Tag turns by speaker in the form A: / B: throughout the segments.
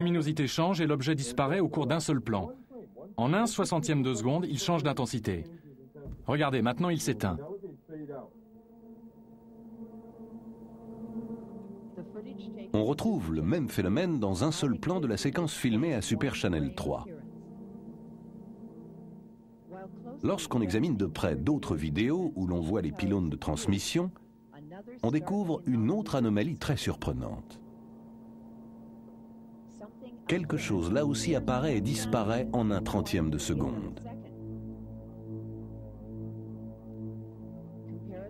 A: La luminosité change et l'objet disparaît au cours d'un seul plan. En 1/60e de seconde, il change d'intensité. Regardez, maintenant il s'éteint.
B: On retrouve le même phénomène dans un seul plan de la séquence filmée à Super Channel 3. Lorsqu'on examine de près d'autres vidéos où l'on voit les pylônes de transmission, on découvre une autre anomalie très surprenante. Quelque chose là aussi apparaît et disparaît en 1/30e de seconde.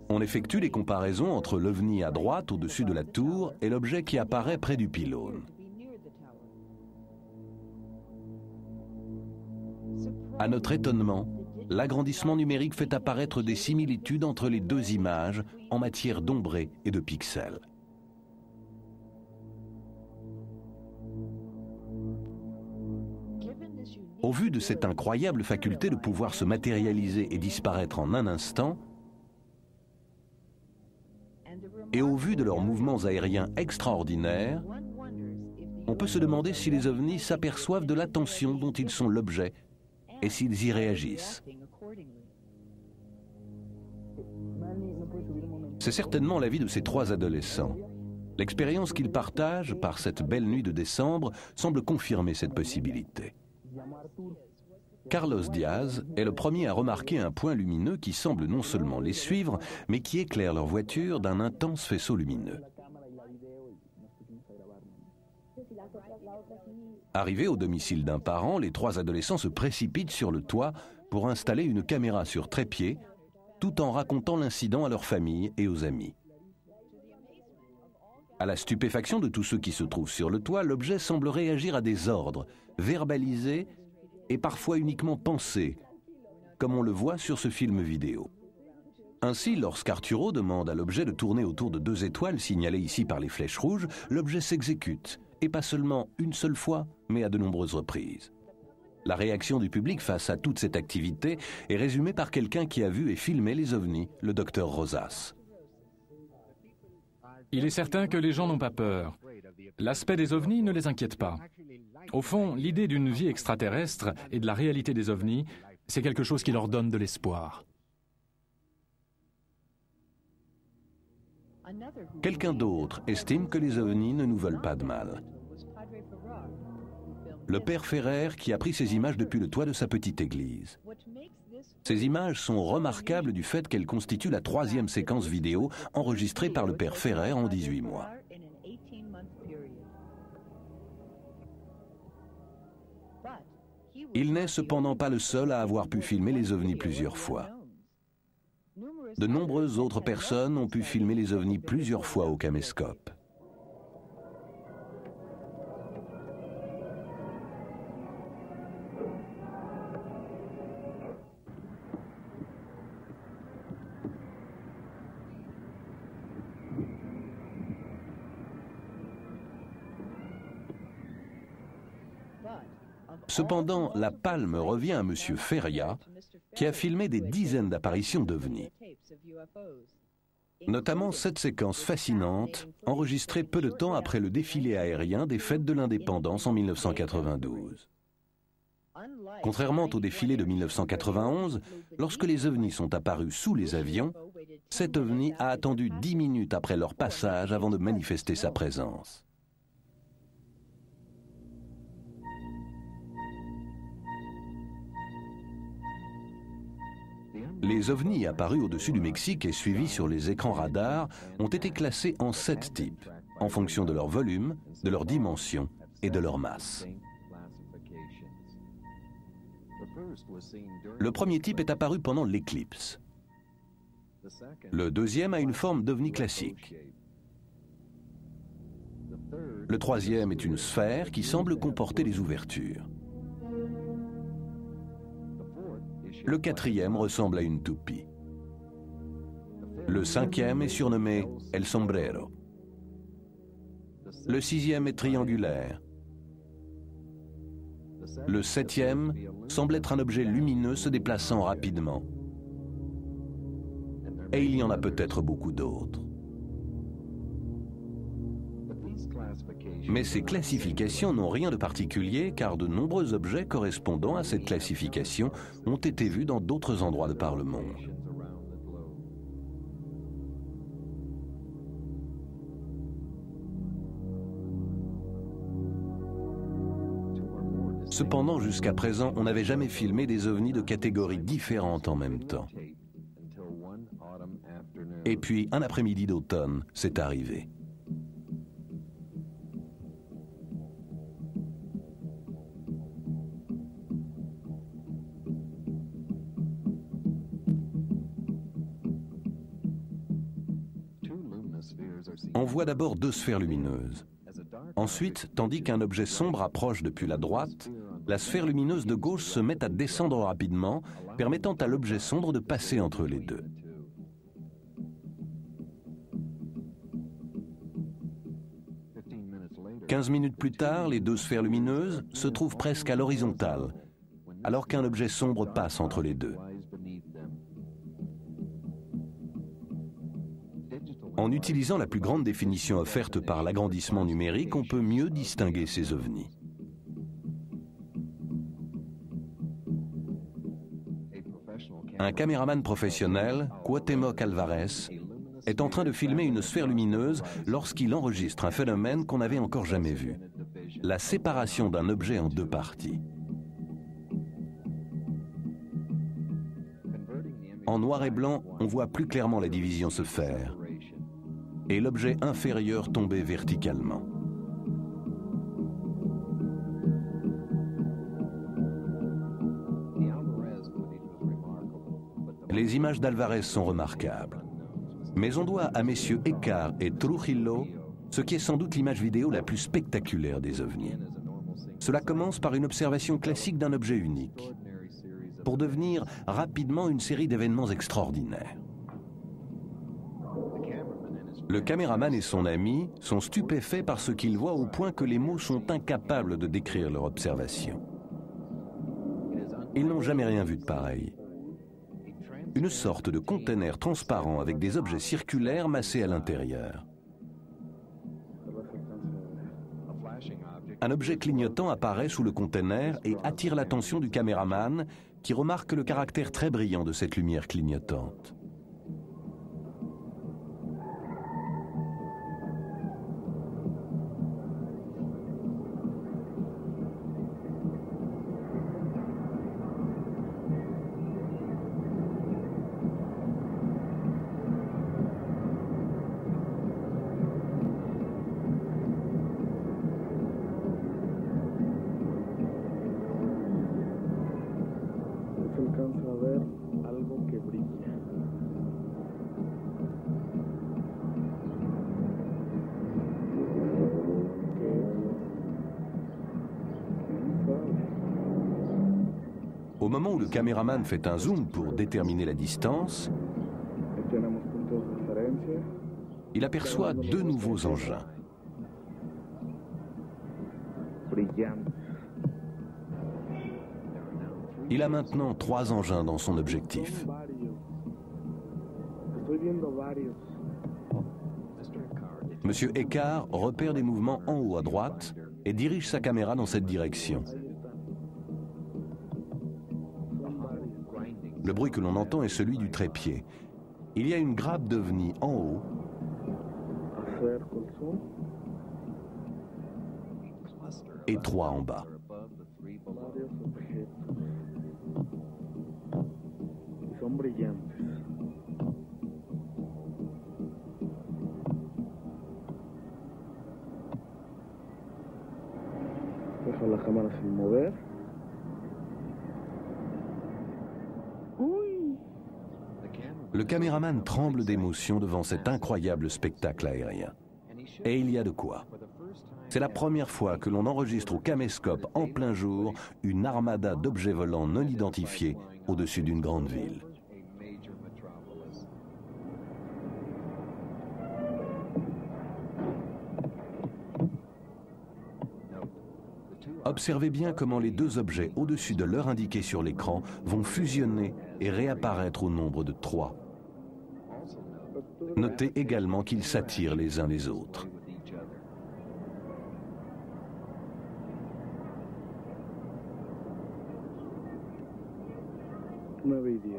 B: On effectue les comparaisons entre l'OVNI à droite au-dessus de la tour et l'objet qui apparaît près du pylône. À notre étonnement, l'agrandissement numérique fait apparaître des similitudes entre les deux images en matière d'ombré et de pixels. Au vu de cette incroyable faculté de pouvoir se matérialiser et disparaître en un instant, et au vu de leurs mouvements aériens extraordinaires, on peut se demander si les ovnis s'aperçoivent de l'attention dont ils sont l'objet et s'ils y réagissent. C'est certainement l'avis de ces trois adolescents. L'expérience qu'ils partagent par cette belle nuit de décembre semble confirmer cette possibilité. Carlos Diaz est le premier à remarquer un point lumineux qui semble non seulement les suivre, mais qui éclaire leur voiture d'un intense faisceau lumineux. Arrivés au domicile d'un parent, les trois adolescents se précipitent sur le toit pour installer une caméra sur trépied, tout en racontant l'incident à leur famille et aux amis. À la stupéfaction de tous ceux qui se trouvent sur le toit, l'objet semble réagir à des ordres, verbalisés et parfois uniquement pensés, comme on le voit sur ce film vidéo. Ainsi, lorsqu'Arturo demande à l'objet de tourner autour de 2 étoiles signalées ici par les flèches rouges, l'objet s'exécute, et pas seulement une seule fois, mais à de nombreuses reprises. La réaction du public face à toute cette activité est résumée par quelqu'un qui a vu et filmé les ovnis, le docteur Rosas.
A: Il est certain que les gens n'ont pas peur. L'aspect des ovnis ne les inquiète pas. Au fond, l'idée d'une vie extraterrestre et de la réalité des ovnis, c'est quelque chose qui leur donne de l'espoir.
B: Quelqu'un d'autre estime que les ovnis ne nous veulent pas de mal. Le père Ferrer qui a pris ces images depuis le toit de sa petite église. Ces images sont remarquables du fait qu'elles constituent la 3e séquence vidéo enregistrée par le père Ferrer en 18 mois. Il n'est cependant pas le seul à avoir pu filmer les ovnis plusieurs fois. De nombreuses autres personnes ont pu filmer les ovnis plusieurs fois au caméscope. Cependant, la palme revient à M. Feria, qui a filmé des dizaines d'apparitions d'ovnis. Notamment cette séquence fascinante, enregistrée peu de temps après le défilé aérien des Fêtes de l'Indépendance en 1992. Contrairement au défilé de 1991, lorsque les ovnis sont apparus sous les avions, cet ovni a attendu 10 minutes après leur passage avant de manifester sa présence. Les ovnis apparus au-dessus du Mexique et suivis sur les écrans radars ont été classés en 7 types, en fonction de leur volume, de leur dimension et de leur masse. Le premier type est apparu pendant l'éclipse. Le deuxième a une forme d'ovni classique. Le troisième est une sphère qui semble comporter des ouvertures. Le quatrième ressemble à une toupie. Le cinquième est surnommé El Sombrero. Le sixième est triangulaire. Le septième semble être un objet lumineux se déplaçant rapidement. Et il y en a peut-être beaucoup d'autres. Mais ces classifications n'ont rien de particulier car de nombreux objets correspondant à cette classification ont été vus dans d'autres endroits de par le monde. Cependant, jusqu'à présent, on n'avait jamais filmé des ovnis de catégories différentes en même temps. Et puis, un après-midi d'automne, c'est arrivé. On voit d'abord deux sphères lumineuses. Ensuite, tandis qu'un objet sombre approche depuis la droite, la sphère lumineuse de gauche se met à descendre rapidement, permettant à l'objet sombre de passer entre les deux. « 15 minutes plus tard, les deux sphères lumineuses se trouvent presque à l'horizontale, alors qu'un objet sombre passe entre les deux. En utilisant la plus grande définition offerte par l'agrandissement numérique, on peut mieux distinguer ces ovnis. Un caméraman professionnel, Cuauhtémoc Alvarez, est en train de filmer une sphère lumineuse lorsqu'il enregistre un phénomène qu'on n'avait encore jamais vu: la séparation d'un objet en deux parties. En noir et blanc, on voit plus clairement la division se faire et l'objet inférieur tomber verticalement. Les images d'Alvarez sont remarquables. Mais on doit à messieurs Écart et Trujillo ce qui est sans doute l'image vidéo la plus spectaculaire des ovnis. Cela commence par une observation classique d'un objet unique, pour devenir rapidement une série d'événements extraordinaires. Le caméraman et son ami sont stupéfaits par ce qu'ils voient au point que les mots sont incapables de décrire leur observation. Ils n'ont jamais rien vu de pareil. Une sorte de conteneur transparent avec des objets circulaires massés à l'intérieur. Un objet clignotant apparaît sous le conteneur et attire l'attention du caméraman qui remarque le caractère très brillant de cette lumière clignotante. Au moment où le caméraman fait un zoom pour déterminer la distance, il aperçoit deux nouveaux engins. Il a maintenant 3 engins dans son objectif. Monsieur Écart repère des mouvements en haut à droite et dirige sa caméra dans cette direction. Le bruit que l'on entend est celui du trépied. Il y a une grappe d'ovnis en haut et 3 en bas.
C: La cámara sin mover.
B: Le caméraman tremble d'émotion devant cet incroyable spectacle aérien. Et il y a de quoi. C'est la première fois que l'on enregistre au caméscope en plein jour une armada d'objets volants non identifiés au-dessus d'une grande ville. Observez bien comment les deux objets au-dessus de l'heure indiquée sur l'écran vont fusionner et réapparaître au nombre de 3. Notez également qu'ils s'attirent les uns les autres.
C: 9 y 10.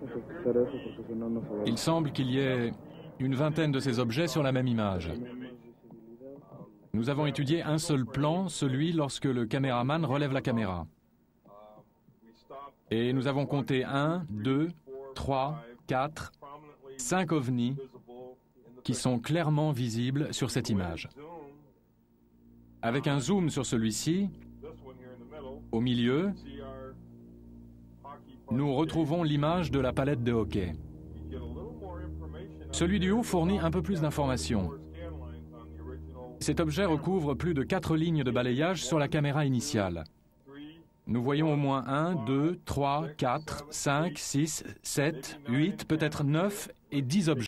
C: Ejecutar eso porque si no, no se va a ver.
A: Il semble qu'il y ait une vingtaine de ces objets sur la même image. Nous avons étudié un seul plan, celui lorsque le caméraman relève la caméra. Et nous avons compté 1, 2, 3, 4, 5 ovnis qui sont clairement visibles sur cette image. Avec un zoom sur celui-ci, au milieu, nous retrouvons l'image de la palette de hockey. Celui du haut fournit un peu plus d'informations. Cet objet recouvre plus de 4 lignes de balayage sur la caméra initiale. Nous voyons au moins 1, 2, 3, 4, 5, 6, 7, 8, peut-être 9 et 10 objets.